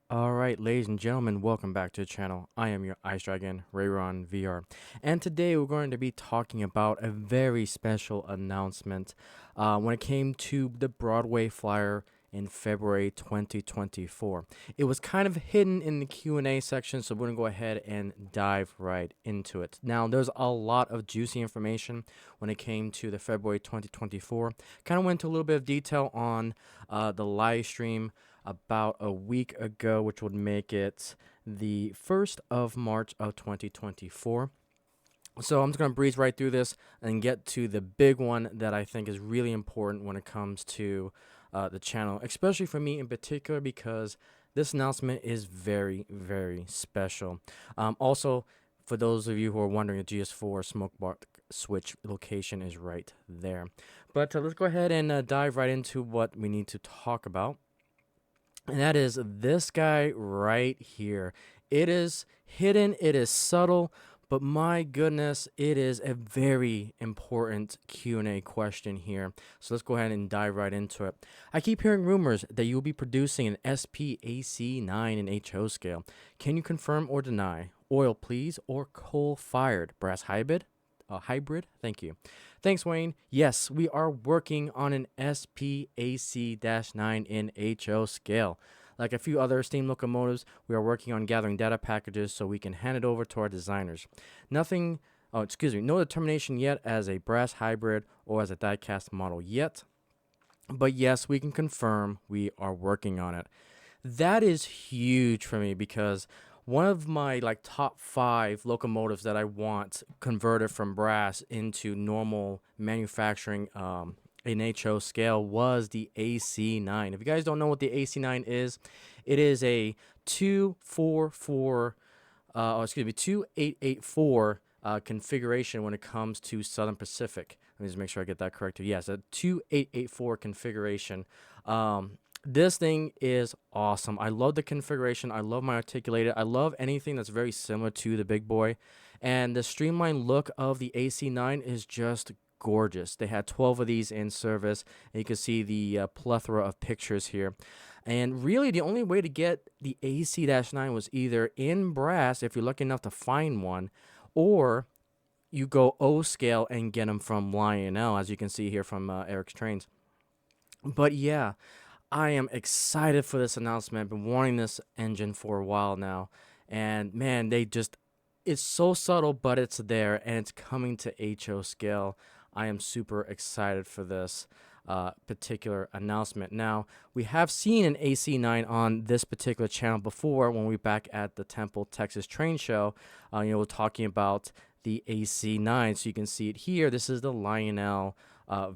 All right, ladies and gentlemen, welcome back to the channel. I am your Ice Dragon, RayronVR, and today we're going to be talking about a very special announcement when it came to the Broadway flyer in February 2024. It was kind of hidden in the Q&A section, so we're going to go ahead and dive right into it. Now, there's a lot of juicy information when it came to the February 2024. Kind of went into a little bit of detail on the live stream about a week ago, which would make it the 1st of March of 2024. So I'm just going to breeze right through this and get to the big one that I think is really important when it comes to the channel, especially for me in particular, because this announcement is very, very special. Also, for those of you who are wondering, the GS4 smoke bar switch location is right there. But let's go ahead and dive right into what we need to talk about. And that is this guy right here. It is hidden, it is subtle, but my goodness, it is a very important Q&A question here. So let's go ahead and dive right into it. I keep hearing rumors that you will be producing an SP AC-9 in HO scale. Can you confirm or deny? Oil, please, or coal-fired? Brass hybrid? Hybrid? Thank you. Thanks, Wayne. Yes, we are working on an SPAC-9 in HO scale. Like a few other steam locomotives, we are working on gathering data packages so we can hand it over to our designers. Nothing, no determination yet as a brass hybrid or as a die-cast model yet. But yes, we can confirm we are working on it. That is huge for me because one of my top 5 locomotives that I want converted from brass into normal manufacturing in HO scale was the AC-9. If you guys don't know what the AC-9 is, it is a 2884 configuration when it comes to Southern Pacific. Let me just make sure I get that correct. Yes, a 2884 configuration. This thing is awesome. I love the configuration. I love my articulated. I love anything that's very similar to the big boy. And the streamlined look of the AC-9 is just gorgeous. They had 12 of these in service, and you can see the plethora of pictures here. And really, the only way to get the AC-9 was either in brass, if you're lucky enough to find one, or you go O scale and get them from Lionel, as you can see here from Eric's Trains. But yeah, I am excited for this announcement. I've been wanting this engine for a while now. And man, it's so subtle, but it's there and it's coming to HO scale. I am super excited for this particular announcement. Now, we have seen an AC-9 on this particular channel before when we were back at the Temple, Texas train show. We're talking about the AC-9. So you can see it here. This is the Lionel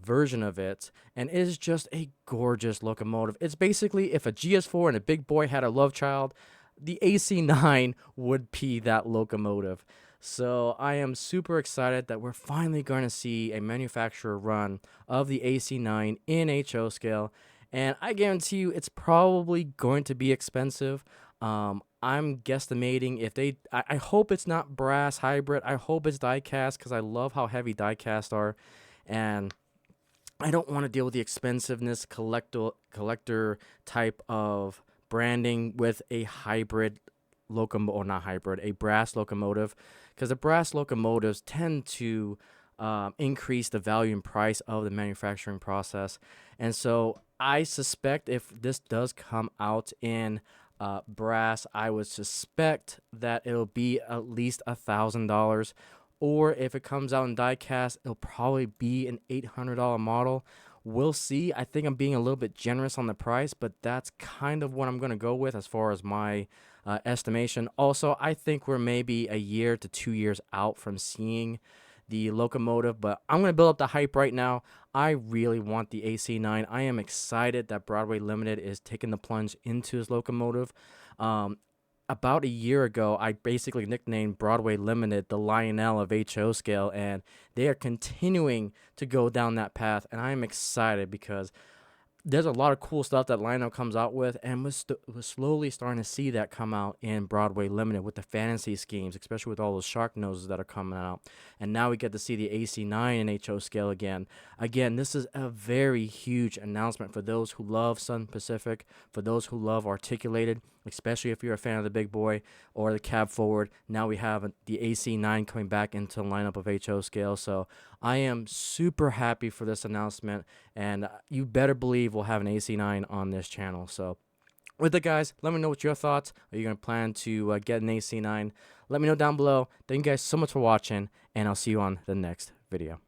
version of it, and it is just a gorgeous locomotive. It's basically if a GS4 and a big boy had a love child, the AC-9 would be that locomotive. So I am super excited that we're finally going to see a manufacturer run of the AC-9 in HO scale, and I guarantee you it's probably going to be expensive. I'm guesstimating if I hope it's not brass hybrid. I hope it's die cast because I love how heavy die cast are, and I don't want to deal with the expensiveness collector type of branding with a hybrid locomotive, or not hybrid, a brass locomotive, because the brass locomotives tend to increase the value and price of the manufacturing process. And so I suspect if this does come out in brass, I would suspect that it'll be at least $1,000. Or if it comes out in die cast, it'll probably be an $800 model. We'll see. I think I'm being a little bit generous on the price, but that's kind of what I'm going to go with as far as my estimation. Also, I think we're maybe a year to 2 years out from seeing the locomotive, but I'm going to build up the hype right now. I really want the AC-9. I am excited that Broadway Limited is taking the plunge into his locomotive. About a year ago, I basically nicknamed Broadway Limited the Lionel of HO scale, and they are continuing to go down that path, and I am excited because there's a lot of cool stuff that Lionel comes out with, and we're slowly starting to see that come out in Broadway Limited with the fantasy schemes, especially with all those shark noses that are coming out. And now we get to see the AC-9 in HO scale again. Again, this is a very huge announcement for those who love Sun Pacific, for those who love articulated, especially if you're a fan of the big boy or the cab forward. Now we have the AC-9 coming back into the lineup of HO scale. So I am super happy for this announcement, and you better believe we'll have an AC-9 on this channel. So with it, guys, let me know what your thoughts. Are you going to plan to get an AC-9? Let me know down below. Thank you guys so much for watching, and I'll see you on the next video.